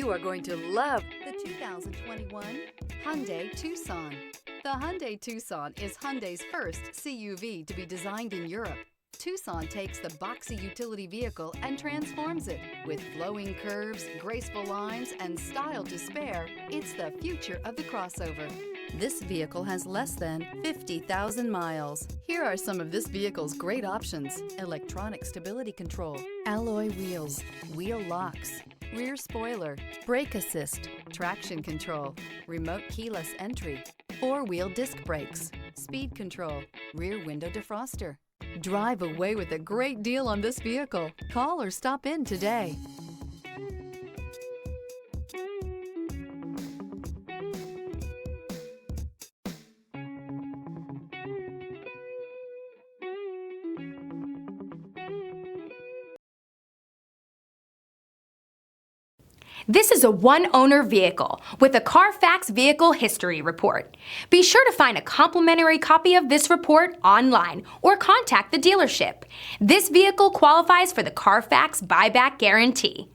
You are going to love the 2021 Hyundai Tucson. The Hyundai Tucson is Hyundai's first CUV to be designed in Europe. Tucson takes the boxy utility vehicle and transforms it. With flowing curves, graceful lines, and style to spare, it's the future of the crossover. This vehicle has less than 50,000 miles. Here are some of this vehicle's great options: electronic stability control, alloy wheels, wheel locks, rear spoiler, brake assist, traction control, remote keyless entry, four-wheel disc brakes, speed control, rear window defroster. Drive away with a great deal on this vehicle. Call or stop in today. This is a one-owner vehicle with a CARFAX Vehicle History Report. Be sure to find a complimentary copy of this report online or contact the dealership. This vehicle qualifies for the CARFAX Buyback Guarantee.